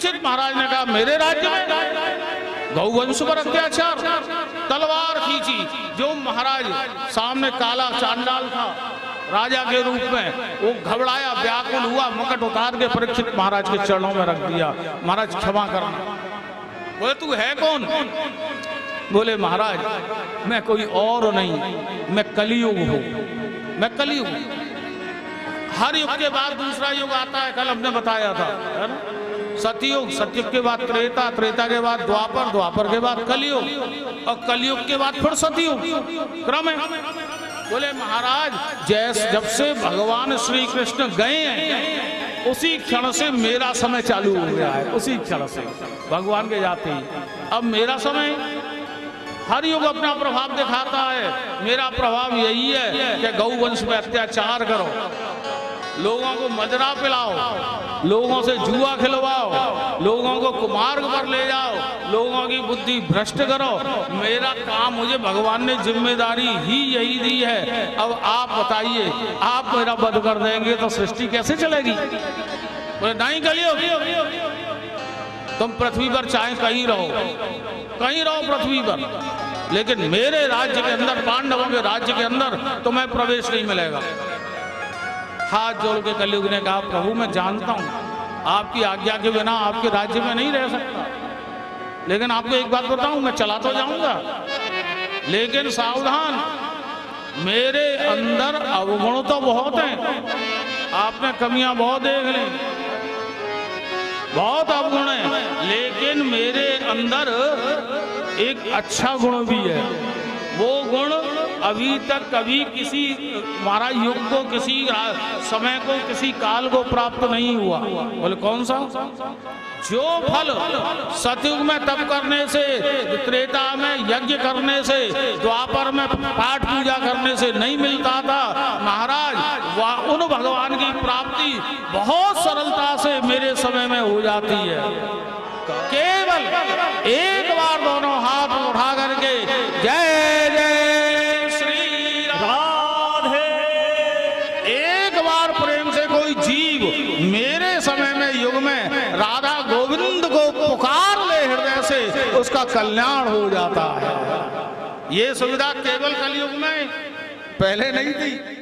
परीक्षित महाराज ने कहा मेरे राज्य में गौवंश पर अत्याचार, तलवार खींची। जो महाराज सामने काला चांडाल था राजा के रूप में, वो घबराया, व्याकुल हुआ, मुकुट उतार के परीक्षित महाराज के चरणों में रख दिया। महाराज क्षमा करना। बोले तू है कौन? बोले महाराज मैं कोई और नहीं, मैं कलियुग हूँ, मैं कलियुग। हर युग के बाद दूसरा युग आता है, कल हमने बताया था, है ना? सतयुग, सतयुग के बाद त्रेता, त्रेता के बाद द्वापर, द्वापर के बाद कलियुग, और कलियुग के बाद फिर सतयुग, क्रम है। बोले महाराज जब से भगवान श्री कृष्ण गए हैं उसी क्षण से मेरा समय चालू हो गया है, उसी क्षण से भगवान के जाते ही अब मेरा समय। हर युग अपना प्रभाव दिखाता है। मेरा प्रभाव यही है कि गौवंश पे अत्याचार करो, लोगों को मदरा पिलाओ, लोगों से जुआ खिलवाओ, लोगों को कुमार्ग पर ले जाओ, लोगों की बुद्धि भ्रष्ट करो। मेरा काम, मुझे भगवान ने जिम्मेदारी ही यही दी है। अब आप बताइए, आप मेरा वध कर देंगे तो सृष्टि कैसे चलेगी? बोले नहीं कलियुग, तुम पृथ्वी पर चाहे कहीं रहो, कहीं रहो पृथ्वी पर, लेकिन मेरे राज्य के अंदर, पांडवों के राज्य के अंदर तुम्हें प्रवेश नहीं मिलेगा। हाथ जोड़ के कलियुग ने कहा प्रभु मैं जानता हूं आपकी आज्ञा के बिना आपके राज्य में नहीं रह सकता, लेकिन आपको एक बात बताऊं, मैं चला तो जाऊंगा, लेकिन सावधान, मेरे अंदर अवगुण तो बहुत हैं, आपने कमियां बहुत देख ली, बहुत अवगुण है, लेकिन मेरे अंदर एक अच्छा गुण भी है। वो गुण अभी तक कभी किसी महाराज युग को, किसी समय को, किसी काल को प्राप्त नहीं हुआ। बोले कौन सा? जो फल सतयुग में तप करने से, त्रेता में यज्ञ करने से, द्वापर में पाठ पूजा करने से नहीं मिलता था, महाराज वह उन भगवान की प्राप्ति बहुत सरलता से मेरे समय में हो जाती है। केवल एक बार दोनों हाथ उठा करके जय जय श्री राधे, एक बार प्रेम से कोई जीव मेरे समय में, युग में राधा गोविंद को पुकार ले हृदय से, उसका कल्याण हो जाता है। ये सुविधा केवल कलयुग में, पहले नहीं थी।